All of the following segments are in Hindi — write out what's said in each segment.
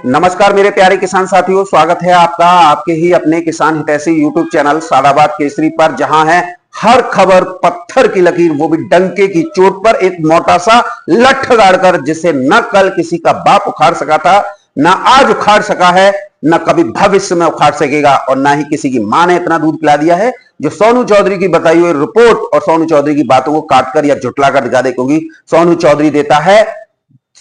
नमस्कार मेरे प्यारे किसान साथियों, स्वागत है आपका आपके ही अपने किसान हितैषी यूट्यूब चैनल सादाबाद केसरी पर, जहां है हर खबर पत्थर की लकीर, वो भी डंके की चोट पर एक मोटा सा लठ गाड़कर, जिसे न कल किसी का बाप उखाड़ सका था, न आज उखाड़ सका है, न कभी भविष्य में उखाड़ सकेगा, और न ही किसी की मां ने इतना दूध पिला दिया है जो सोनू चौधरी की बताई हुई रिपोर्ट और सोनू चौधरी की बातों को काटकर या जुटलाकर दिखा दे। क्योंकि सोनू चौधरी देता है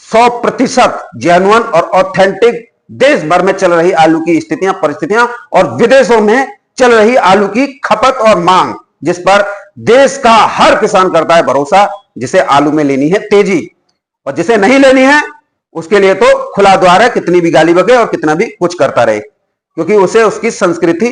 100% जेन्युइन और ऑथेंटिक देश भर में चल रही आलू की स्थितियां, परिस्थितियां और विदेशों में चल रही आलू की खपत और मांग, जिस पर देश का हर किसान करता है भरोसा, जिसे आलू में लेनी है तेजी और जिसे नहीं लेनी है उसके लिए तो खुला द्वार है, कितनी भी गाली बके और कितना भी कुछ करता रहे, क्योंकि उसे उसकी संस्कृति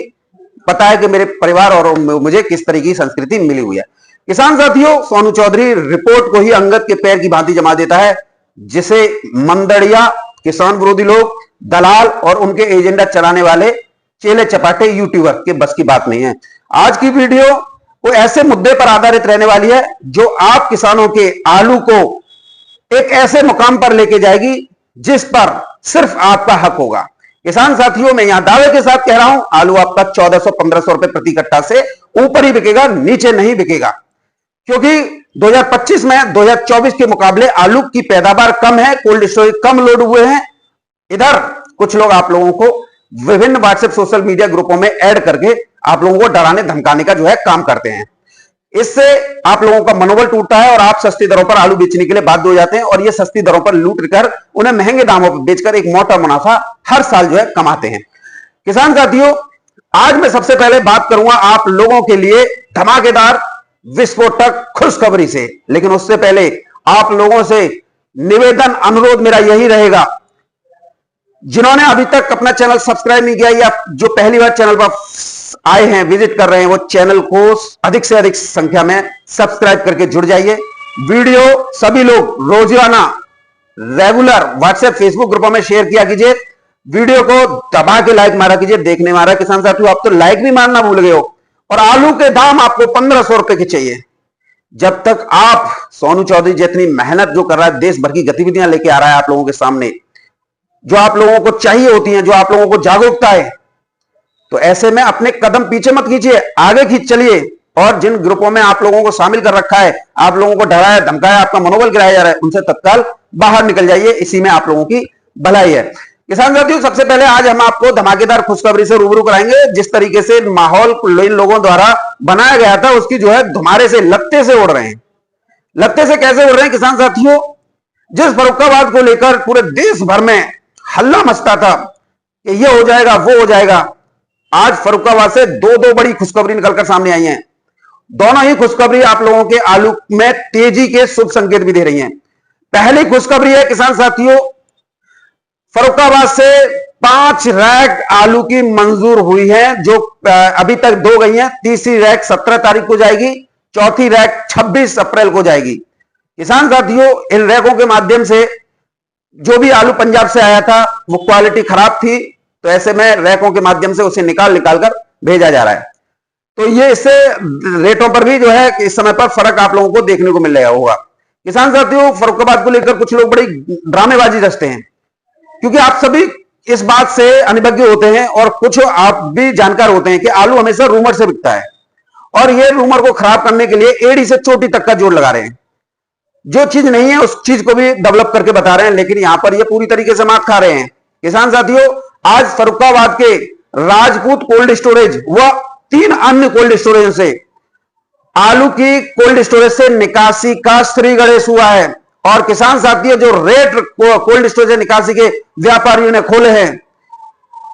पता है कि मेरे परिवार और मुझे किस तरह की संस्कृति मिली हुई है। किसान साथियों, सोनू चौधरी रिपोर्ट को ही अंगद के पैर की भांति जमा देता है, जिसे मंदड़िया, किसान विरोधी लोग, दलाल और उनके एजेंडा चलाने वाले चेले चपाटे यूट्यूबर के बस की बात नहीं है। आज की वीडियो को ऐसे मुद्दे पर आधारित रहने वाली है जो आप किसानों के आलू को एक ऐसे मुकाम पर लेके जाएगी जिस पर सिर्फ आपका हक होगा। किसान साथियों, मैं यहां दावे के साथ कह रहा हूं, आलू आपका 1400-1500 रुपए प्रति कट्टा से ऊपर ही बिकेगा, नीचे नहीं बिकेगा, क्योंकि 2025 में 2024 के मुकाबले आलू की पैदावार कम है, कोल्ड स्टोरेज कम लोड हुए हैं। इधर कुछ लोग आप लोगों को विभिन्न व्हाट्सएप सोशल मीडिया ग्रुपों में ऐड करके आप लोगों को डराने धमकाने का जो है काम करते हैं। इससे आप लोगों का मनोबल टूटता है और आप सस्ती दरों पर आलू बेचने के लिए बाध्य हो जाते हैं, और ये सस्ती दरों पर लूट कर उन्हें महंगे दामों पर बेचकर एक मोटा मुनाफा हर साल जो है कमाते हैं। किसान साथियों, आज मैं सबसे पहले बात करूंगा आप लोगों के लिए धमाकेदार विस्फोटक खुशखबरी से, लेकिन उससे पहले आप लोगों से निवेदन, अनुरोध मेरा यही रहेगा, जिन्होंने अभी तक अपना चैनल सब्सक्राइब नहीं किया या जो पहली बार चैनल पर आए हैं, विजिट कर रहे हैं, वो चैनल को अधिक से अधिक संख्या में सब्सक्राइब करके जुड़ जाइए। वीडियो सभी लोग रोजाना रेगुलर व्हाट्सएप फेसबुक ग्रुपों में शेयर किया कीजिए। वीडियो को दबा के लाइक मारा कीजिए। देखने मारा किसान साथियों, आप तो लाइक भी मारना भूल गए हो, और आलू के दाम आपको 1500 रुपए के चाहिए। जब तक आप सोनू चौधरी जितनी मेहनत जो कर रहा है, देश भर की गतिविधियां लेके आ रहा है आप लोगों के सामने, जो आप लोगों को चाहिए होती हैं, जो आप लोगों को जागरूकता है, तो ऐसे में अपने कदम पीछे मत खींचिए, आगे खींच चलिए। और जिन ग्रुपों में आप लोगों को शामिल कर रखा है, आप लोगों को डराया धमकाया, आपका मनोबल गिराया जा रहा है, उनसे तत्काल बाहर निकल जाइए। इसी में आप लोगों की भलाई है। किसान साथियों, सबसे पहले आज हम आपको धमाकेदार खुशखबरी से रूबरू कराएंगे। जिस तरीके से माहौल इन लोगों द्वारा बनाया गया था, उसकी जो है धुमारे से लत्ते से उड़ रहे हैं। लत्ते से कैसे उड़ रहे हैं किसान साथियों? जिस फर्रुखाबाद को लेकर पूरे देश भर में हल्ला मचता था कि ये हो जाएगा, वो हो जाएगा, आज फर्रुखाबाद से दो बड़ी खुशखबरी निकलकर सामने आई हैं। दोनों ही खुशखबरी आप लोगों के आलू में तेजी के शुभ संकेत भी दे रही हैं। पहली खुशखबरी है किसान साथियों, फर्रुखाबाद से 5 रैक आलू की मंजूर हुई है, जो अभी तक 2 गई हैं। तीसरी रैक 17 तारीख को जाएगी, चौथी रैक 26 अप्रैल को जाएगी। किसान साथियों, इन रैकों के माध्यम से जो भी आलू पंजाब से आया था वो क्वालिटी खराब थी, तो ऐसे में रैकों के माध्यम से उसे निकाल कर भेजा जा रहा है। तो ये इससे रेटों पर भी जो है इस समय पर फर्क आप लोगों को देखने को मिल रहा होगा। किसान साथियों, फर्रुखाबाद को लेकर कुछ लोग बड़ी ड्रामेबाजी रचते हैं, क्योंकि आप सभी इस बात से अनिभज्ञ होते हैं और कुछ आप भी जानकार होते हैं कि आलू हमेशा रूमर से बिकता है, और ये रूमर को खराब करने के लिए एड़ी से चोटी तक का जोड़ लगा रहे हैं। जो चीज नहीं है उस चीज को भी डेवलप करके बता रहे हैं, लेकिन यहां पर ये पूरी तरीके से मात खा रहे हैं। किसान साथियों, आज फर्रुखाबाद के राजपूत कोल्ड स्टोरेज व 3 अन्य कोल्ड स्टोरेज से आलू की कोल्ड स्टोरेज से निकासी का श्री गणेश हुआ है। और किसान साथियों, जो रेट कोल्ड स्टोरेज निकासी के व्यापारियों ने खोले हैं,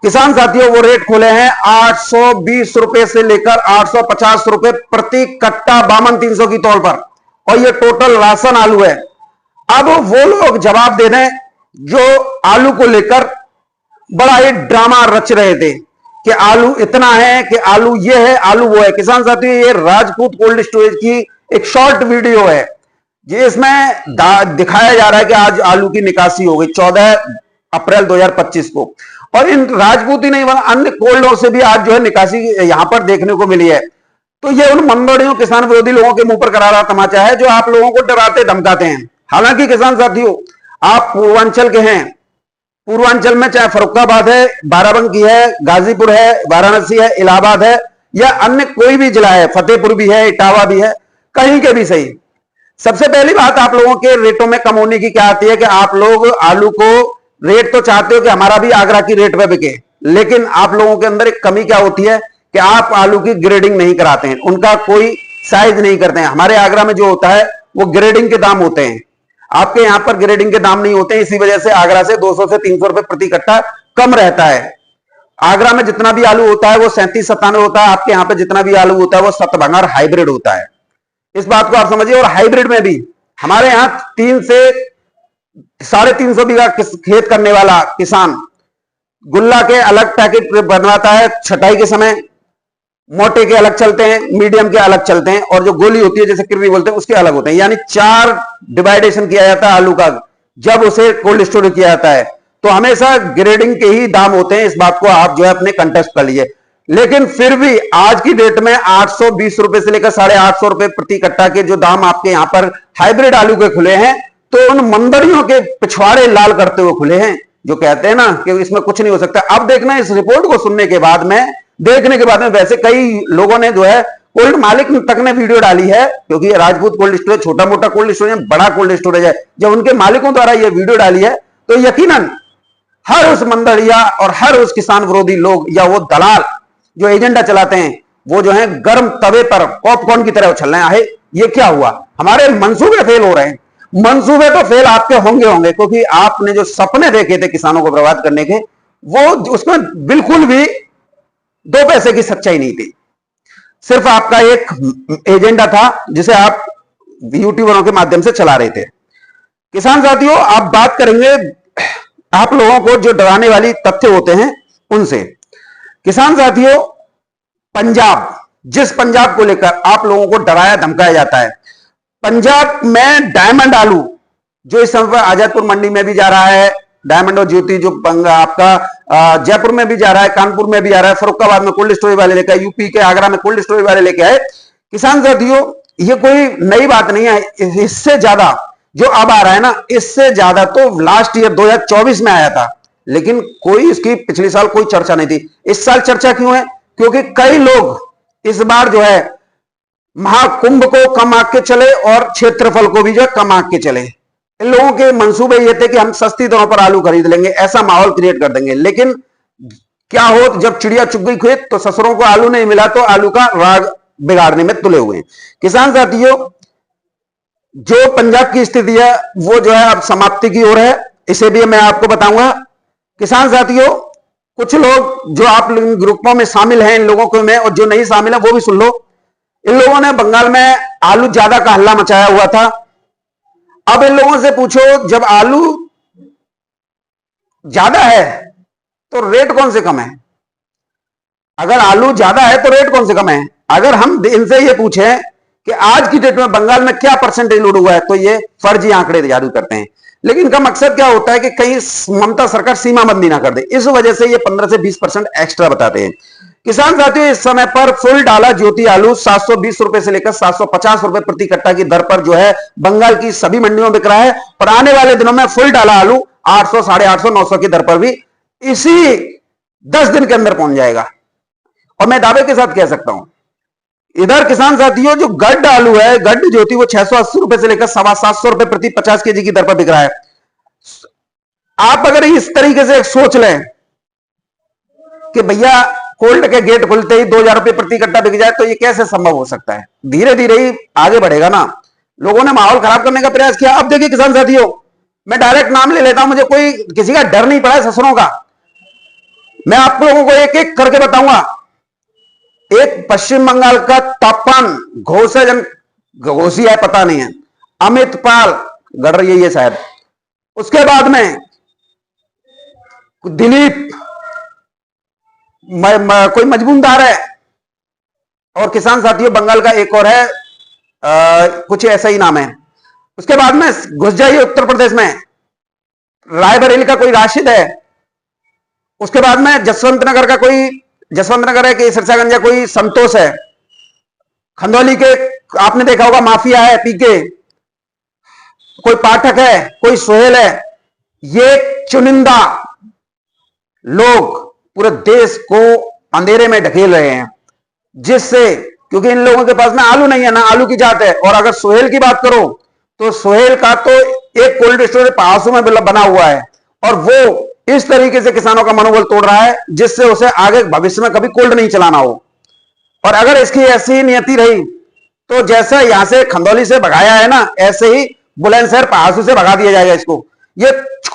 किसान साथियों, वो रेट खोले हैं 820 रुपए से लेकर 850 रुपए प्रति कट्टा 52-300 की तौर पर, और ये टोटल राशन आलू है। अब वो लोग जवाब दे दें जो आलू को लेकर बड़ा ही ड्रामा रच रहे थे कि आलू इतना है, कि आलू ये है, आलू वो है। किसान साथियों, ये राजपूत कोल्ड स्टोरेज की एक शॉर्ट वीडियो है, जिसमें दिखाया जा रहा है कि आज आलू की निकासी हो गई 14 अप्रैल 2025 को, और इन राजपूत ही नहीं अन्य कोल्डों से भी आज जो है निकासी यहां पर देखने को मिली है। तो ये उन मंदड़ियों, किसान विरोधी लोगों के मुंह पर करारा तमाचा है, जो आप लोगों को डराते धमकाते हैं। हालांकि किसान साथियों, आप पूर्वांचल के हैं, पूर्वांचल में चाहे फर्रुखाबाद है, बाराबंकी है, गाजीपुर है, वाराणसी है, इलाहाबाद है, या अन्य कोई भी जिला है, फतेहपुर भी है, इटावा भी है, कहीं के भी सही। सबसे पहली बात आप लोगों के रेटों में कम होने की क्या आती है कि आप लोग आलू को रेट तो चाहते हो कि हमारा भी आगरा की रेट पे बिके, लेकिन आप लोगों के अंदर एक कमी क्या होती है कि आप आलू की ग्रेडिंग नहीं कराते हैं, उनका कोई साइज नहीं करते हैं। हमारे आगरा में जो होता है वो ग्रेडिंग के दाम होते हैं, आपके यहां पर ग्रेडिंग के दाम नहीं होते हैं। इसी वजह से आगरा से 200 से 300 रुपए प्रति कट्टा कम रहता है। आगरा में जितना भी आलू होता है वो 37-97 होता है, आपके यहां पर जितना भी आलू होता है वो सतभंगार हाइब्रिड होता है। इस बात को आप समझिए। और हाइब्रिड में भी हमारे यहां 3 से 350 बीघा खेत करने वाला किसान गुल्ला के अलग पैकेट बनवाता है, छटाई के समय मोटे के अलग चलते हैं, मीडियम के अलग चलते हैं, और जो गोली होती है जैसे किरनी बोलते हैं उसके अलग होते हैं। यानी 4 डिवाइडेशन किया जाता है आलू का जब उसे कोल्ड स्टोरेज किया जाता है। तो हमेशा ग्रेडिंग के ही दाम होते हैं, इस बात को आप जो है अपने कंटेस्ट कर लीजिए। लेकिन फिर भी आज की डेट में 820 रुपए से लेकर 850 रुपए प्रति कट्टा के जो दाम आपके यहां पर हाइब्रिड आलू के खुले हैं, तो उन मंदड़ियों के पिछवाड़े लाल करते हुए खुले हैं, जो कहते हैं ना कि इसमें कुछ नहीं हो सकता। अब देखना, इस रिपोर्ट को सुनने के बाद में, देखने के बाद में, वैसे कई लोगों ने जो है कोल्ड मालिक तक ने वीडियो डाली है, क्योंकि राजपूत कोल्ड स्टोरेज छोटा मोटा कोल्ड स्टोरेज है, बड़ा कोल्ड स्टोरेज है, जब उनके मालिकों द्वारा यह वीडियो डाली है तो यकीनन हर उस मंदड़िया और हर उस किसान विरोधी लोग या वो दलाल जो एजेंडा चलाते हैं वो जो है गर्म तवे पर पॉपकॉर्न की तरह उछल रहे हैं। ये क्या हुआ, हमारे मंसूबे फेल हो रहे हैं। मंसूबे तो फेल आपके होंगे, क्योंकि आपने जो सपने देखे थे किसानों को बर्बाद करने के, वो उसमें बिल्कुल भी 2 पैसे की सच्चाई नहीं थी। सिर्फ आपका एक एजेंडा था जिसे आप यूट्यूबरों के माध्यम से चला रहे थे। किसान साथियों, आप बात करेंगे आप लोगों को जो डराने वाली तथ्य होते हैं उनसे। किसान साथियों, पंजाब, जिस पंजाब को लेकर आप लोगों को डराया धमकाया जाता है, पंजाब में डायमंड आलू जो इस समय पर आजादपुर मंडी में भी जा रहा है, डायमंड और ज्योति जो आपका जयपुर में भी जा रहा है, कानपुर में भी आ रहा है, फर्रुखाबाद में कोल्ड स्टोरेज वाले लेके आए, यूपी के आगरा में कोल्ड स्टोरेज वाले लेके आए। किसान साथियों, ये कोई नई बात नहीं है। इससे ज्यादा जो अब आ रहा है ना, इससे ज्यादा तो लास्ट ईयर 2024 में आया था, लेकिन कोई इसकी पिछले साल कोई चर्चा नहीं थी। इस साल चर्चा क्यों है? क्योंकि कई लोग इस बार जो है महाकुंभ को कम आंक के चले और क्षेत्रफल को भी जो कम आंक के चले। इन लोगों के मंसूबे ये थे कि हम सस्ती दरों पर आलू खरीद लेंगे, ऐसा माहौल क्रिएट कर देंगे। लेकिन क्या हो, जब चिड़िया चुग गई खेत तो ससुरों को आलू नहीं मिला, तो आलू का राग बिगाड़ने में तुले हुए हैं। किसान साथियों, जो पंजाब की स्थिति है वो जो है अब समाप्ति की ओर है, इसे भी मैं आपको बताऊंगा। किसान साथियों, कुछ लोग जो आप ग्रुपों में शामिल हैं, इन लोगों को मैं, और जो नहीं शामिल है वो भी सुन लो। इन लोगों ने बंगाल में आलू ज्यादा का हल्ला मचाया हुआ था। अब इन लोगों से पूछो, जब आलू ज्यादा है तो रेट कौन से कम है? अगर आलू ज्यादा है तो रेट कौन से कम है? अगर हम इनसे ये पूछें कि आज की डेट में बंगाल में क्या परसेंटेज लोड हुआ है, तो ये फर्जी आंकड़े जारी करते हैं। लेकिन इनका मकसद क्या होता है कि कहीं ममता सरकार सीमाबंदी ना कर दे, इस वजह से ये 15 से 20% एक्स्ट्रा बताते हैं। किसान साथियों, इस समय पर फुल डाला ज्योति आलू 720 रुपए से लेकर 750 रुपए प्रति कट्टा की दर पर जो है बंगाल की सभी मंडियों में बिक रहा है। और आने वाले दिनों में फुल डाला आलू 800, 850, 900 की दर पर भी इसी 10 दिन के अंदर पहुंच जाएगा। और मैं दावे के साथ कह सकता हूं, इधर किसान साथियों जो गड्ढ आलू है, गड्ढ ज्योति, वो 680 रुपए से लेकर 750 रुपए प्रति 50 केजी की दर पर बिक रहा है। आप अगर इस तरीके से सोच लें कि भैया कोल्ड के गेट खुलते ही 2000 रुपए प्रति कट्टा बिक जाए, तो ये कैसे संभव हो सकता है? धीरे धीरे ही आगे बढ़ेगा ना। लोगों ने माहौल खराब करने का प्रयास किया। अब देखिए किसान साथियों, मैं डायरेक्ट नाम ले लेता हूं, मुझे कोई किसी का डर नहीं पड़ा है ससुरों का। मैं आप लोगों को एक एक करके बताऊंगा। एक पश्चिम बंगाल का तापमान घोसी है, पता नहीं है, अमित पाल गढ़ रही है शायद। उसके बाद में दिलीप कोई मजबूनदार है, और किसान साथियों बंगाल का एक और है, कुछ ऐसा ही नाम है। उसके बाद में घुस जाइए उत्तर प्रदेश में, रायबरेली का कोई राशिद है। उसके बाद में जसवंत नगर है कि सिरसागंज कोई संतोष है। खंदौली के आपने देखा होगा माफिया है पीके, कोई पाठक है, कोई सोहेल है। ये चुनिंदा लोग पूरे देश को अंधेरे में ढकेल रहे हैं, जिससे क्योंकि इन लोगों के पास में आलू नहीं है, ना आलू की जात है। और अगर सोहेल की बात करो तो सोहेल का तो एक कोल्ड स्टोरेज पहासों में बना हुआ है, और वो इस तरीके से किसानों का मनोबल तोड़ रहा है जिससे उसे आगे भविष्य में कभी कोल्ड नहीं चलाना हो। और अगर इसकी ऐसी नियति रही तो जैसा यहां से खंदौली से भगाया है ना, ऐसे ही बुलंदशहर पहासू से भगा दिया जाएगा इसको। ये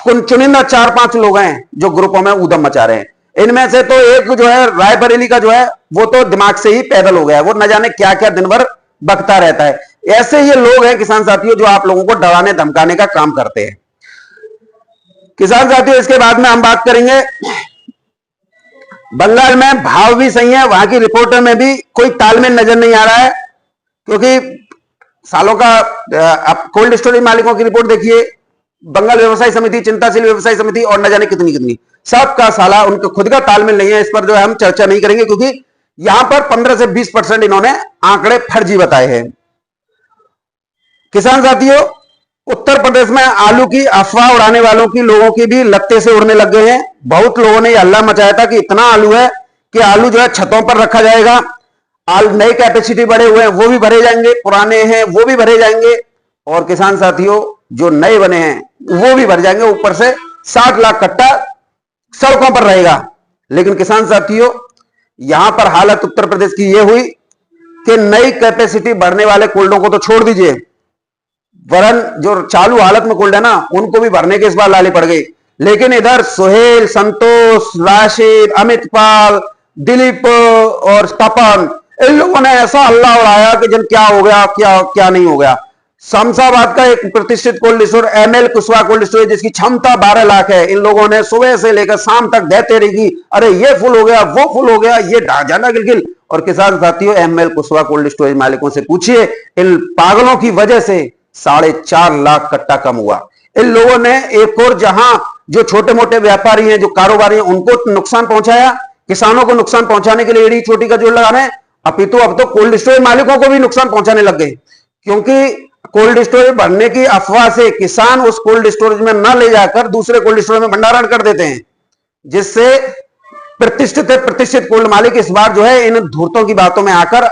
चुनिंदा 4-5 लोग हैं जो ग्रुपों में ऊधम मचा रहे हैं। इनमें से तो एक जो है रायबरेली का जो है वो तो दिमाग से ही पैदल हो गया है, वो न जाने क्या क्या दिन भर बकता रहता है। ऐसे ये लोग हैं किसान साथियों जो आप लोगों को डराने धमकाने का काम करते हैं। किसान साथियों, इसके बाद में हम बात करेंगे बंगाल में भाव भी सही है, वहां की रिपोर्टर में भी कोई तालमेल नजर नहीं आ रहा है, क्योंकि सालों का आप कोल्ड स्टोरेज मालिकों की रिपोर्ट देखिए, बंगाल व्यवसाय समिति, चिंताशील व्यवसाय समिति और न जाने कितनी कितनी, सबका साला उनका खुद का तालमेल नहीं है। इस पर जो है हम चर्चा नहीं करेंगे, क्योंकि यहां पर 15 से 20% इन्होंने आंकड़े फर्जी बताए हैं। किसान साथियों, उत्तर प्रदेश में आलू की अफवाह उड़ाने वालों की लोगों की भी लत्ते से उड़ने लग गए हैं। बहुत लोगों ने यह हल्ला मचाया था कि इतना आलू है कि आलू जो है छतों पर रखा जाएगा, नई कैपेसिटी बढ़े हुए हैं वो भी भरे जाएंगे, पुराने हैं वो भी भरे जाएंगे, और किसान साथियों जो नए बने हैं वो भी भर जाएंगे। ऊपर से 60 लाख कट्टा सड़कों पर रहेगा। लेकिन किसान साथियों, यहां पर हालत उत्तर प्रदेश की यह हुई कि नई कैपेसिटी बढ़ने वाले कोल्डों को तो छोड़ दीजिए, वरन जो चालू हालत में कोल्ड है ना, उनको भी भरने के इस बार लाले पड़ गई। लेकिन इधर सोहेल, संतोष, राशिद, अमित पाल, दिलीप और तपन, इन लोगों ने ऐसा हल्ला उड़ाया कि जन क्या हो गया, क्या क्या नहीं हो गया। शमशाबाद का एक प्रतिष्ठित cold store ML Kushwaha cold storage, जिसकी क्षमता 12 लाख है, इन लोगों ने सुबह से लेकर शाम तक देते रही, अरे ये फुल हो गया, वो फुल हो गया, ये जाना गिलगिल। और किसान साथियों, एमएल कुशवाहा कोल्ड स्टोरेज मालिकों से पूछिए, इन पागलों की वजह से 4.5 लाख कट्टा कम हुआ। इन लोगों ने एक और जहां जो छोटे मोटे व्यापारी हैं, जो कारोबारी हैं, उनको नुकसान पहुंचाया, किसानों को नुकसान पहुंचाने के लिए एड़ी छोटी का जोड़ लगा रहे हैं, अपितु अब तो कोल्ड स्टोरेज मालिकों को भी नुकसान पहुंचाने लग गए। क्योंकि कोल्ड स्टोरेज भरने की अफवाह से किसान उस कोल्ड स्टोरेज में न ले जाकर दूसरे कोल्ड स्टोरेज में भंडारण कर देते हैं, जिससे प्रतिष्ठित कोल्ड मालिक इस बार जो है इन धूर्तों की बातों में आकर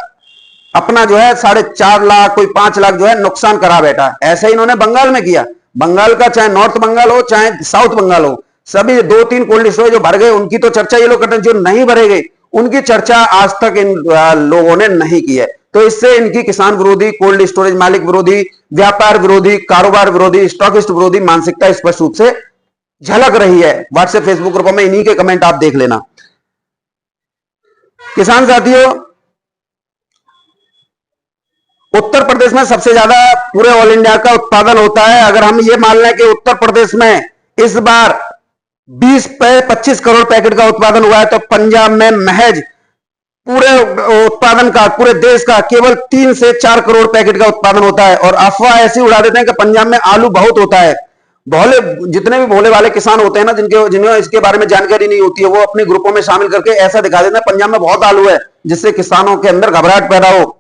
अपना जो है 4.5 लाख, कोई 5 लाख जो है नुकसान करा बैठा। ऐसे इन्होंने बंगाल में किया। बंगाल का चाहे नॉर्थ बंगाल हो चाहे साउथ बंगाल हो, सभी 2-3 कोल्ड स्टोरेज जो भर गए उनकी तो चर्चा ये लोग करते हैं, जो नहीं भरे गए उनकी चर्चा आज तक इन लोगों ने नहीं की है। तो इससे इनकी किसान विरोधी, कोल्ड स्टोरेज मालिक विरोधी, व्यापार विरोधी, कारोबार विरोधी, स्टॉकिस्ट विरोधी मानसिकता स्पष्ट रूप से झलक रही है। व्हाट्सएप फेसबुक ग्रुपों में इन्हीं के कमेंट आप देख लेना। किसान साथियों, उत्तर प्रदेश में सबसे ज्यादा पूरे ऑल इंडिया का उत्पादन होता है। अगर हम ये मान लें कि उत्तर प्रदेश में इस बार 20-25 करोड़ पैकेट का उत्पादन हुआ है, तो पंजाब में महज पूरे उत्पादन का, पूरे देश का केवल 3 से 4 करोड़ पैकेट का उत्पादन होता है। और अफवाह ऐसी उड़ा देते हैं कि पंजाब में आलू बहुत होता है। भोले, जितने भी भोले वाले किसान होते हैं ना, जिन्हें इसके बारे में जानकारी नहीं होती है, वो अपने ग्रुपों में शामिल करके ऐसा दिखा देते हैं पंजाब में बहुत आलू है, जिससे किसानों के अंदर घबराहट पैदा हो,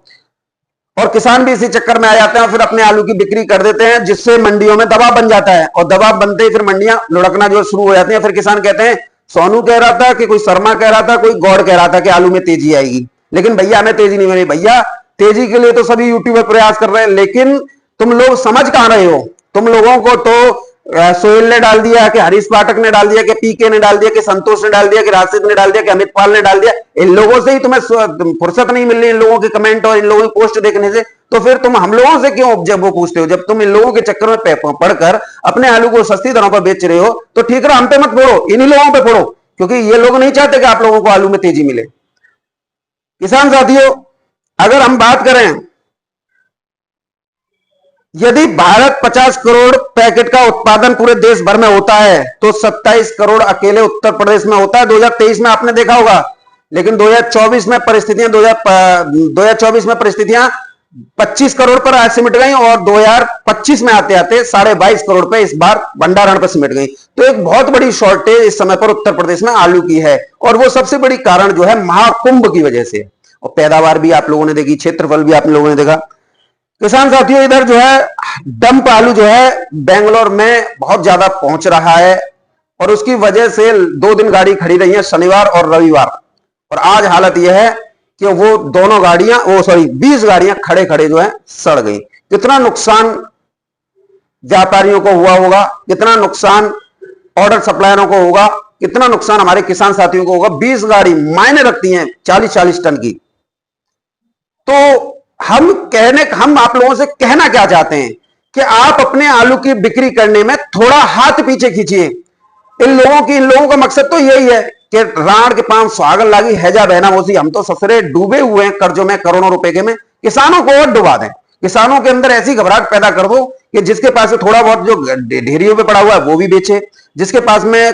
और किसान भी इसी चक्कर में आ जाते हैं, फिर अपने आलू की बिक्री कर देते हैं, जिससे मंडियों में दबाव बन जाता है। और दबाव बनते ही फिर मंडियां लुढ़कना जो शुरू हो जाती हैं। फिर किसान कहते हैं, सोनू कह रहा था कि कोई शर्मा कह रहा था, कोई गौड़ कह रहा था कि आलू में तेजी आएगी, लेकिन भैया हमें तेजी नहीं मिली। भैया तेजी के लिए तो सभी यूट्यूबर प्रयास कर रहे हैं, लेकिन तुम लोग समझ कहां रहे हो। तुम लोगों को तो सोहेल ने डाल दिया, कि हरीश पाठक ने डाल दिया, कि पीके ने डाल दिया, कि संतोष ने डाल दिया, कि राशिद ने डाल दिया, कि अमित पाल ने डाल दिया। इन लोगों से ही तुम्हें फुर्सत नहीं मिल रही, इन लोगों के कमेंट और इन लोगों की पोस्ट देखने से। तो फिर तुम हम लोगों से क्यों जब वो पूछते हो? जब तुम इन लोगों के चक्कर में पढ़कर अपने आलू को सस्ती दरों पर बेच रहे हो, तो ठीक है, हम पे मत फोड़ो, इन्हीं लोगों पे फोड़ो, क्योंकि ये लोग नहीं चाहते कि आप लोगों को आलू में तेजी मिले। किसान साथियों, अगर हम बात करें, यदि भारत 50 करोड़ पैकेट का उत्पादन पूरे देश भर में होता है, तो 27 करोड़ अकेले उत्तर प्रदेश में होता है। 2023 में आपने देखा होगा, लेकिन 2024 में परिस्थितियां 2024 में परिस्थितियां 25 करोड़ पर आज सिमट गई, और 2025 में आते आते 22.5 करोड़ पे इस बार भंडारण पर सिमट गई। तो एक बहुत बड़ी शॉर्टेज इस समय पर उत्तर प्रदेश में आलू की है, और वो सबसे बड़ी कारण जो है महाकुंभ की वजह से। और पैदावार भी आप लोगों ने देखी, क्षेत्रफल भी आप लोगों ने देखा। किसान साथियों, इधर जो है डंप आलू जो है बेंगलोर में बहुत ज्यादा पहुंच रहा है, और उसकी वजह से 2 दिन गाड़ी खड़ी रही है, शनिवार और रविवार, और आज हालत यह है कि वो दोनों गाड़ियां, 20 गाड़ियां खड़े खड़े जो है सड़ गई। कितना नुकसान व्यापारियों को हुआ होगा, कितना नुकसान ऑर्डर सप्लायरों को होगा, कितना नुकसान हमारे किसान साथियों को होगा। 20 गाड़ी मायने रखती हैं 40-40 टन की। तो हम आप लोगों से कहना क्या चाहते हैं कि आप अपने आलू की बिक्री करने में थोड़ा हाथ पीछे खींचिए। इन लोगों का मकसद तो यही है कि राण के पांव सुहागन लागी हैजा बहना मोसी, हम तो ससुरे डूबे हुए हैं कर्जों में, करोड़ों रुपए के में, किसानों को और डुबा दें। किसानों के अंदर ऐसी घबराहट पैदा कर दो कि जिसके पास थोड़ा बहुत जो ढेरियों पे पड़ा हुआ है वो भी बेचे, जिसके पास में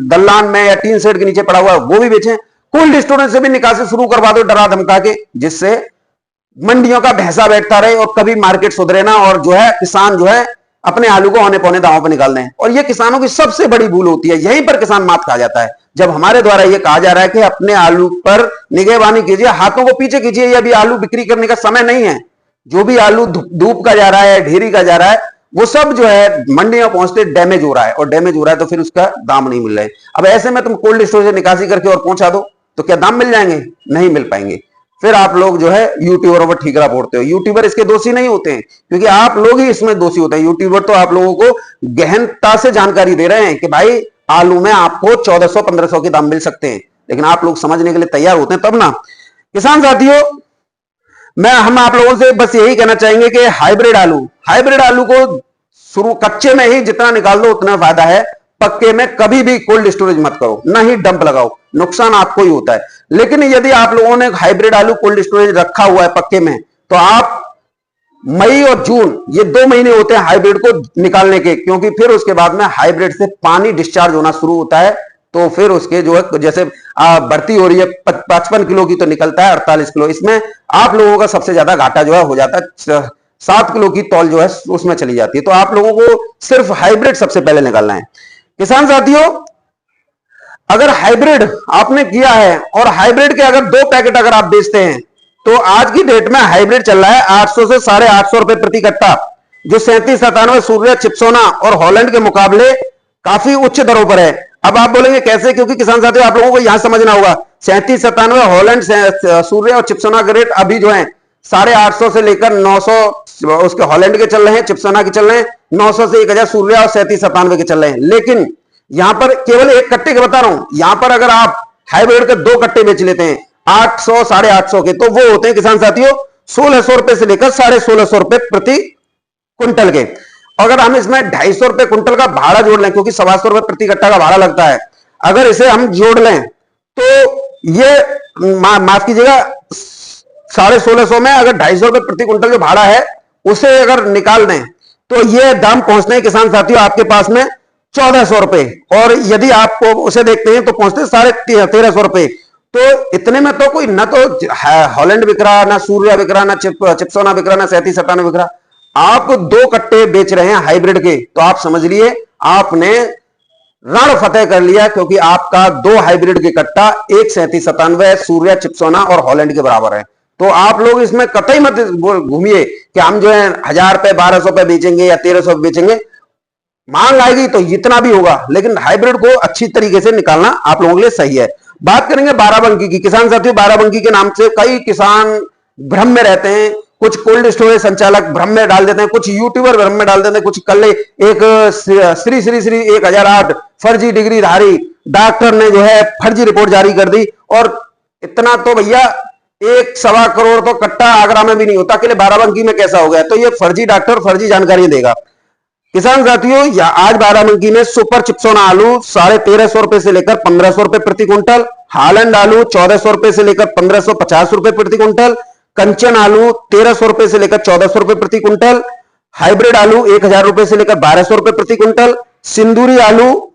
दल्लान में या टीन शेड के नीचे पड़ा हुआ है वो भी बेचे। कोल्ड स्टोरेज से भी निकासी शुरू करवा दो डरा धमका के, जिससे मंडियों का भैंसा बैठता रहे और कभी मार्केट सुधरे ना, और जो है किसान जो है अपने आलू को औने पौने दांव पर निकाल दें। और ये किसानों की सबसे बड़ी भूल होती है, यहीं पर किसान मात खा जाता है, जब हमारे द्वारा ये कहा जा रहा है कि अपने आलू पर निगहबानी कीजिए, हाथों को पीछे कीजिए, ये अभी आलू बिक्री करने का समय नहीं है। जो भी आलू धूप का जा रहा है, ढेरी का जा रहा है, वो सब जो है मंडियों पहुंचते डैमेज हो रहा है, और डैमेज हो रहा है तो फिर उसका दाम नहीं मिल रहा है। अब ऐसे में तुम कोल्ड स्टोरेज से निकासी करके और पहुंचा दो तो क्या दाम मिल जाएंगे? नहीं मिल पाएंगे। फिर आप लोग जो है यूट्यूबरों पर ठीकरा फोड़ते हो। यूट्यूबर इसके दोषी नहीं होते हैं, क्योंकि आप लोग ही इसमें दोषी होते हैं। यूट्यूबर तो आप लोगों को गहनता से जानकारी दे रहे हैं कि भाई आलू में आपको 1400-1500 के दाम मिल सकते हैं, लेकिन आप लोग समझने के लिए तैयार होते हैं तब ना। किसान साथियों, हम आप लोगों से बस यही कहना चाहेंगे कि हाइब्रिड आलू को शुरू कच्चे में ही जितना निकाल दो उतना फायदा है। पक्के में कभी भी कोल्ड स्टोरेज मत करो, ना ही डंप लगाओ, नुकसान आपको ही होता है। लेकिन यदि आप लोगों ने हाइब्रिड आलू कोल्ड स्टोरेज रखा हुआ है पक्के में, तो आप मई और जून ये 2 महीने होते हैं हाइब्रिड को निकालने के, क्योंकि फिर उसके बाद में हाइब्रिड से पानी डिस्चार्ज होना शुरू होता है। तो फिर उसके जो है जैसे भर्ती हो रही है 55 किलो की तो निकलता है 48 किलो। इसमें आप लोगों का सबसे ज्यादा घाटा जो है हो जाता है, 7 किलो की तौल जो है उसमें चली जाती है। तो आप लोगों को सिर्फ हाइब्रिड सबसे पहले निकालना है। किसान साथियों, अगर हाइब्रिड आपने किया है और हाइब्रिड के अगर 2 पैकेट अगर आप बेचते हैं, तो आज की डेट में हाइब्रिड चल रहा है 800 से 850 रुपए प्रति कट्टा, जो 37-97 सूर्या, चिप्सोना और हॉलैंड के मुकाबले काफी उच्च दरों पर है। अब आप बोलेंगे कैसे, क्योंकि किसान साथियों आप लोगों को यहां समझना होगा 37-97 हॉलैंड, सूर्या और चिप्सोना के रेट अभी जो है 850 से लेकर 900 उसके हॉलैंड के चल रहे हैं, चिप्सोना के चल रहे हैं 900 से 1000 सूर्या और 37-97 के चल रहे हैं। लेकिन यहां पर केवल एक कट्टे के बता रहा हूं, यहां पर अगर आप हाइब्रिड के 2 कट्टे बेच लेते हैं 800 850 के, तो वो होते हैं किसान साथियों 1600 रुपए से लेकर 1650 रुपए प्रति कुंटल के। अगर हम इसमें 250 रुपए कुंटल का भाड़ा जोड़ लें, क्योंकि 700 रुपए प्रति कट्टा का भाड़ा लगता है, अगर इसे हम जोड़ लें तो ये माफ कीजिएगा 1650 में अगर 250 रुपए प्रति कुंटल जो भाड़ा है उसे अगर निकाल दें तो ये दाम पहुंचते हैं किसान साथियों आपके पास में 1400 रुपए, और यदि आपको उसे देखते हैं तो पहुंचते 1350 रुपए। तो इतने में तो कोई ना तो हॉलैंड बिक रहा, ना सूर्या बिक रहा, ना चिप्सोना बिक रहा, ना 37-97 बिक रहा। आप 2 कट्टे बेच रहे हैं हाइब्रिड के, तो आप समझ लिए आपने रण फतेह कर लिया, क्योंकि आपका 2 हाइब्रिड के कट्टा 1 37-97 सूर्या, चिप्सोना और हॉलैंड के बराबर है। तो आप लोग इसमें कतई मत घूमिए कि हम जो है 1000 रुपए 1200 रुपए बेचेंगे या 1300 बेचेंगे। मांग आएगी तो इतना भी होगा, लेकिन हाइब्रिड को अच्छी तरीके से निकालना आप लोगों के लिए सही है। बात करेंगे बाराबंकी की। किसान साथियों, बाराबंकी के नाम से कई किसान भ्रम में रहते हैं, कुछ कोल्ड स्टोरेज संचालक भ्रम में डाल देते हैं, कुछ यूट्यूबर भ्रम में डाल देते हैं। कुछ कल एक श्री 1008 फर्जी डिग्री धारी डॉक्टर ने जो है फर्जी रिपोर्ट जारी कर दी, और इतना तो भैया 1-1.25 करोड़ तो कट्टा आगरा में भी नहीं होता, के लिए बाराबंकी में कैसा हो गया? तो ये फर्जी डॉक्टर फर्जी जानकारी देगा। किसान साथियों, आज बाराबंकी में सुपर चिप्सोना आलू 1350 रुपए से लेकर 1500 रुपए प्रति कुंटल, हालैंड आलू 1400 रुपए से लेकर 1550 रुपए प्रति कुंटल, कंचन आलू 1300 रुपए से लेकर 1400 रुपए प्रति कुंटल, हाइब्रिड आलू 1000 रुपए से लेकर 1200 रुपए प्रति कुंटल, सिंदूरी आलू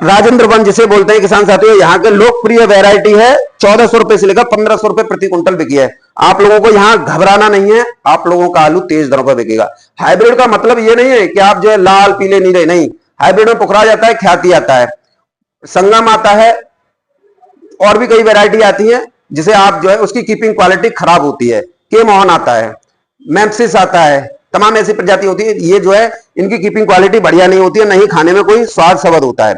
राजेंद्र वन जिसे बोलते हैं किसान साथियों, यहाँ के लोकप्रिय वैरायटी है, 1400 रुपए से लेकर 1500 रुपए प्रति कुंटल बिकी है। आप लोगों को यहां घबराना नहीं है, आप लोगों का आलू तेज दरों पर बिकेगा। हाइब्रिड का मतलब ये नहीं है कि आप जो है लाल पीले नीले, नहीं, हाइब्रिड में पुखरा जाता है, ख्याति आता है, संगम आता है, और भी कई वैरायटी आती है जिसे आप जो है उसकी कीपिंग क्वालिटी खराब होती है। के मोहन आता है, मैम्सिस आता है, तमाम ऐसी प्रजाति होती है, ये जो है इनकी कीपिंग क्वालिटी बढ़िया नहीं होती है, नहीं खाने में कोई स्वाद सवद होता है।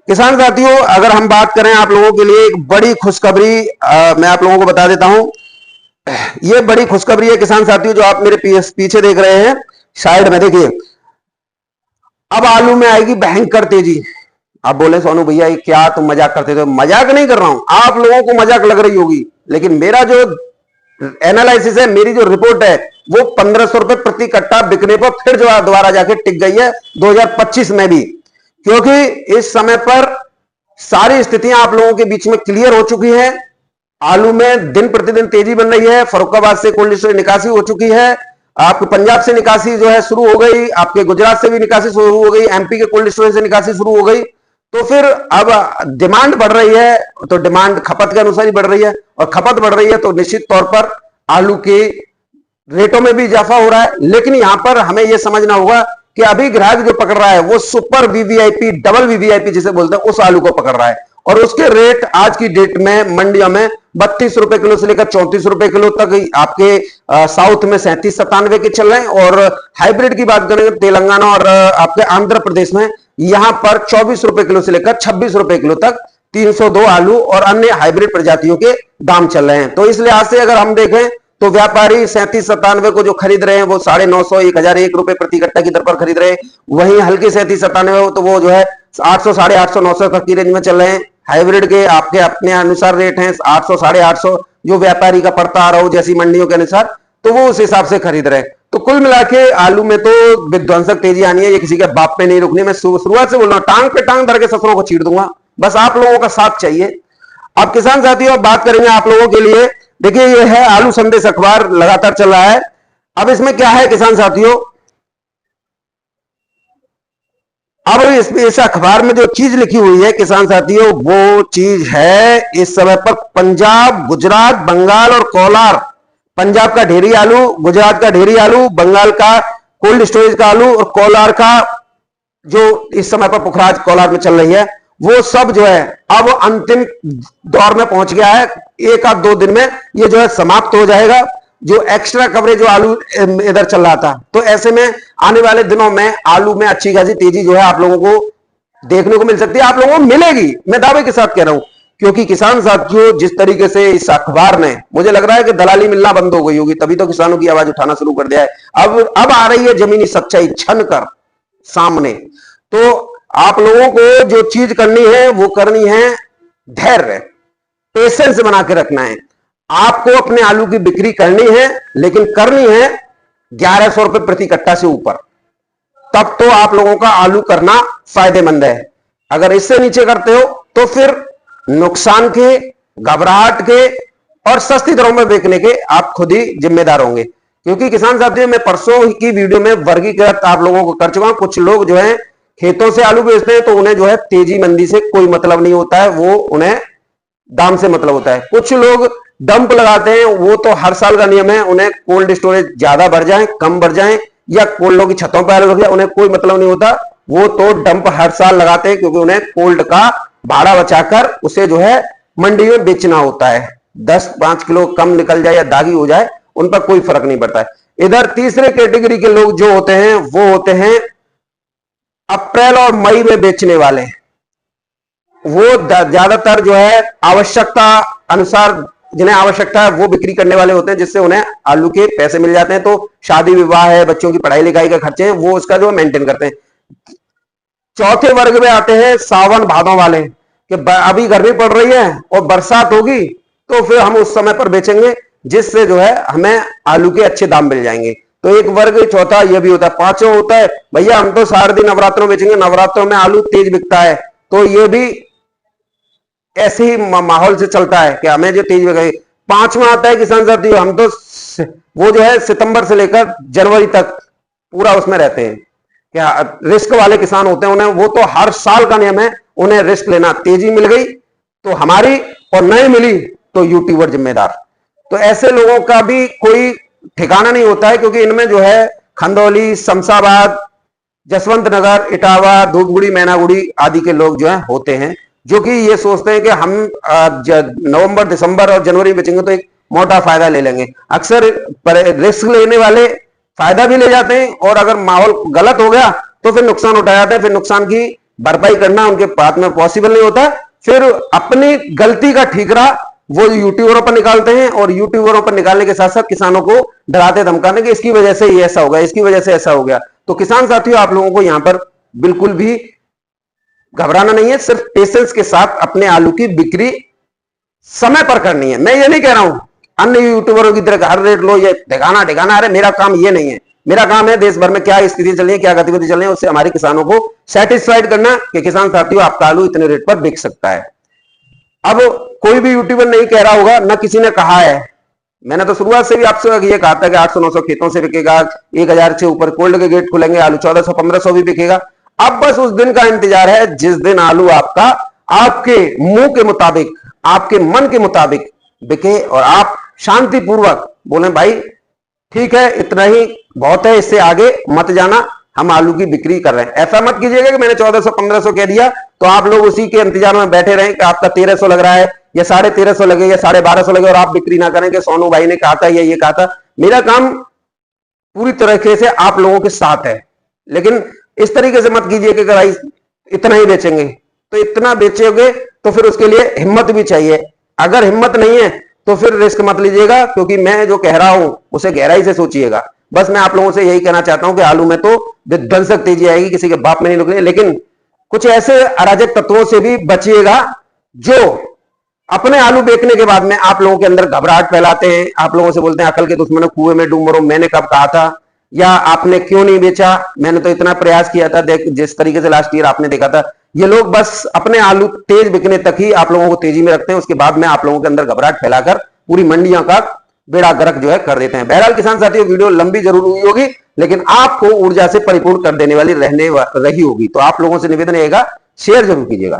किसान साथियों, अगर हम बात करें आप लोगों के लिए एक बड़ी खुशखबरी मैं आप लोगों को बता देता हूं। ये बड़ी खुशखबरी है किसान साथियों, जो आप मेरे पीछे देख रहे हैं साइड में, देखिए अब आलू में आएगी भयंकर तेजी। आप बोले सोनू भैया ये क्या तुम मजाक करते थे? मजाक नहीं कर रहा हूं, आप लोगों को मजाक लग रही होगी, लेकिन मेरा जो एनालिसिस है, मेरी जो रिपोर्ट है, वो 1500 रुपए प्रति कट्टा बिकने पर फिर जो दोबारा जाके टिक गई है 2025 में भी, क्योंकि इस समय पर सारी स्थितियां आप लोगों के बीच में क्लियर हो चुकी है। आलू में दिन प्रतिदिन तेजी बन रही है, फर्रुखाबाद से कोल्ड स्टोरेज निकासी हो चुकी है, आपके पंजाब से निकासी जो है शुरू हो गई, आपके गुजरात से भी निकासी शुरू हो गई, एमपी के कोल्ड स्टोरेज से निकासी शुरू हो गई। तो फिर अब डिमांड बढ़ रही है, तो डिमांड खपत के अनुसार ही बढ़ रही है, और खपत बढ़ रही है तो निश्चित तौर पर आलू के रेटों में भी इजाफा हो रहा है। लेकिन यहां पर हमें यह समझना होगा कि अभी ग्राहक जो पकड़ रहा है वो सुपर वीवीआईपी, डबल वीवीआईपी जिसे बोलते हैं, उस आलू को पकड़ रहा है, और उसके रेट आज की डेट में मंडियों में 32 रुपए किलो से लेकर 34 रुपए किलो तक आपके साउथ में 37-97 के चल रहे हैं, और हाइब्रिड की बात करें तेलंगाना और आपके आंध्र प्रदेश में यहां पर 24 रुपए किलो से लेकर 26 रुपए किलो तक 302 आलू और अन्य हाइब्रिड प्रजातियों के दाम चल रहे हैं। तो इस लिहाज से अगर हम देखें तो व्यापारी 37-97 को जो खरीद रहे हैं वो 950, 1001 रुपए प्रति कट्टा की दर पर खरीद रहे हैं। वहीं हल्की 37-97 तो वो जो है 800, 850, 900 तक की रेंज में चल रहे हैं। हाइब्रिड के आपके अपने अनुसार रेट हैं 800, 850, जो व्यापारी का पड़ता आ रहा हो जैसी मंडियों के अनुसार, तो वो उस हिसाब से खरीद रहे हैं। तो कुल मिला के आलू में तो विध्वंसक तेजी आनी है, ये किसी के बाप पे नहीं रुकनी। मैं शुरुआत से बोल रहा हूं, टांग पे टांग धर के ससुरों को चीर दूंगा, बस आप लोगों का साथ चाहिए। अब किसान साथियों बात करेंगे आप लोगों के लिए, देखिए ये है आलू संदेश अखबार, लगातार चल रहा है। अब इसमें क्या है किसान साथियों, अब इस अखबार में जो चीज लिखी हुई है किसान साथियों, वो चीज है इस समय पर पंजाब, गुजरात, बंगाल और कोलार। पंजाब का ढेरी आलू, गुजरात का ढेरी आलू, बंगाल का कोल्ड स्टोरेज का आलू और कोलार का जो इस समय पर पुखराज कोलार में चल रही है, वो सब जो है अब अंतिम दौर में पहुंच गया है। एक आध 2 दिन में ये जो है समाप्त हो जाएगा, जो एक्स्ट्रा कवरेज जो आलू इधर चल रहा था। तो ऐसे में आने वाले दिनों में आलू में अच्छी खासी तेजी जो है आप लोगों को देखने को मिल सकती है, आप लोगों को मिलेगी, मैं दावे के साथ कह रहा हूं। क्योंकि किसान साथियों जिस तरीके से इस अखबार ने, मुझे लग रहा है कि दलाली मिलना बंद हो गई होगी, तभी तो किसानों की आवाज उठाना शुरू कर दिया है। अब आ रही है जमीनी सच्चाई छन कर सामने। तो आप लोगों को जो चीज करनी है वो करनी है धैर्य, पेशेंस बना के रखना है। आपको अपने आलू की बिक्री करनी है, लेकिन करनी है 1100 रुपए प्रति कट्टा से ऊपर, तब तो आप लोगों का आलू करना फायदेमंद है। अगर इससे नीचे करते हो तो फिर नुकसान के, घबराहट के और सस्ती दरों में बेचने के आप खुद ही जिम्मेदार होंगे। क्योंकि किसान साथियों मैं परसों की वीडियो में वर्गीकृत आप लोगों को कर चुका हूं। कुछ लोग जो है खेतों से आलू बेचते हैं तो उन्हें जो है तेजी मंदी से कोई मतलब नहीं होता है, वो उन्हें दाम से मतलब होता है। कुछ लोग डंप लगाते हैं, वो तो हर साल का नियम है, उन्हें कोल्ड स्टोरेज ज्यादा बढ़ जाए, कम बढ़ जाए या कोल्डों की छतों पर आलू रख जाए, उन्हें कोई मतलब नहीं होता। वो तो डंप हर साल लगाते हैं, क्योंकि उन्हें कोल्ड का भाड़ा बचाकर उसे जो है मंडी में बेचना होता है। 10-5 किलो कम निकल जाए या दागी हो जाए, उन पर कोई फर्क नहीं पड़ता है। इधर तीसरे कैटेगरी के लोग जो होते हैं वो होते हैं अप्रैल और मई में बेचने वाले। वो ज्यादातर जो है आवश्यकता अनुसार, जिन्हें आवश्यकता है वो बिक्री करने वाले होते हैं, जिससे उन्हें आलू के पैसे मिल जाते हैं। तो शादी विवाह है, बच्चों की पढ़ाई लिखाई के खर्चे हैं, वो उसका जो मेंटेन करते हैं। चौथे वर्ग में आते हैं सावन भादों वाले, कि अभी गर्मी पड़ रही है और बरसात होगी तो फिर हम उस समय पर बेचेंगे, जिससे जो है हमें आलू के अच्छे दाम मिल जाएंगे। तो एक वर्ग चौथा ये भी होता है। पांचवा होता है भैया हम तो सारे दिन नवरात्रों में बेचेंगे, नवरात्रों में आलू तेज बिकता है, तो ये भी ऐसे ही माहौल से चलता है कि हमें जो तेज बिके। पांचवा आता है किसान साथियों, हम तो वो जो है सितंबर से लेकर जनवरी तक पूरा उसमें रहते हैं, क्या रिस्क वाले किसान होते हैं, उन्हें वो तो हर साल का नियम है, उन्हें रिस्क लेना। तेजी मिल गई तो हमारी, और नहीं मिली तो यूट्यूबर जिम्मेदार। तो ऐसे लोगों का भी कोई ठिकाना नहीं होता है, क्योंकि इनमें जो है खंदौली, शमशाबाद, जसवंत नगर, इटावा, धूपगुड़ी, मैनागुड़ी आदि के लोग जो है होते हैं, जो कि ये सोचते हैं कि हम नवंबर, दिसंबर और जनवरी में बेचेंगे तो एक मोटा फायदा ले लेंगे। अक्सर रिस्क लेने वाले फायदा भी ले जाते हैं, और अगर माहौल गलत हो गया तो फिर नुकसान उठाया जाता है। फिर नुकसान की भरपाई करना उनके पास में पॉसिबल नहीं होता। फिर अपनी गलती का ठीकरा वो यूट्यूबरों पर निकालते हैं, और यूट्यूबरों पर निकालने के साथ साथ किसानों को डराते धमकाने कि इसकी वजह से ये ऐसा हो गया, इसकी वजह से ऐसा हो गया। तो किसान साथियों, आप लोगों को यहां पर बिल्कुल भी घबराना नहीं है, सिर्फ पेशेंस के साथ अपने आलू की बिक्री समय पर करनी है। मैं ये नहीं कह रहा हूं अन्य यूट्यूबरों की तरह हर रेट लो, ये दिखाना दिखाना, अरे मेरा काम ये नहीं है। मेरा काम है देश भर में क्या स्थिति चल रही है, क्या गतिविधि चल रही है, उससे हमारे किसानों को सेटिस्फाइड करना कि किसान साथियों आपका आलू इतने रेट पर बिक सकता है। अब कोई भी यूट्यूबर नहीं कह रहा होगा, न किसी ने कहा है, मैंने तो शुरुआत से भी आपसे ये कहा था कि 800-900 खेतों से बिकेगा, 1000 से ऊपर कोल्ड के गेट खुलेंगे, आलू 1400-1500 भी बिकेगा। अब बस उस दिन का इंतजार है जिस दिन आलू आपका आपके मुंह के मुताबिक, आपके मन के मुताबिक बिके, और आप शांतिपूर्वक बोले भाई ठीक है इतना ही बहुत है, इससे आगे मत जाना, हम आलू की बिक्री कर रहे हैं। ऐसा मत कीजिएगा कि मैंने 1400-1500 कह दिया तो आप लोग उसी के इंतजार में बैठे रहें कि आपका 1300 लग रहा है या 1350 लगे या 1250 लगे, और आप बिक्री ना करें कि सोनू भाई ने कहा था या ये कहा था। मेरा काम पूरी तरीके से आप लोगों के साथ है, लेकिन इस तरीके से मत कीजिए कि भाई इतना ही बेचेंगे, तो इतना बेचोगे तो फिर उसके लिए हिम्मत भी चाहिए। अगर हिम्मत नहीं है तो फिर रिस्क मत लीजिएगा, क्योंकि मैं जो कह रहा हूं उसे गहराई से सोचिएगा। बस मैं आप लोगों से यही कहना चाहता हूं कि आलू में तो विध्वंसक तेजी आएगी, किसी के बाप में नहीं रुकनी, लेकिन कुछ ऐसे अराजक तत्वों से भी बचिएगा जो अपने आलू बेचने के बाद में आप लोगों के अंदर घबराहट फैलाते हैं। आप लोगों से बोलते हैं अकल के दुश्मनों कुएं में डूब मरो, मैंने कब कहा था, या आपने क्यों नहीं बेचा, मैंने तो इतना प्रयास किया था, देख जिस तरीके से लास्ट ईयर आपने देखा था। ये लोग बस अपने आलू तेज बिकने तक ही आप लोगों को तेजी में रखते हैं, उसके बाद में आप लोगों के अंदर घबराहट फैलाकर पूरी मंडियों का बेड़ा गर्क जो है कर देते हैं। बहरहाल किसान साथियों, वीडियो लंबी जरूर हुई होगी, लेकिन आपको ऊर्जा से परिपूर्ण कर देने वाली रही होगी। तो आप लोगों से निवेदन रहेगा शेयर जरूर कीजिएगा।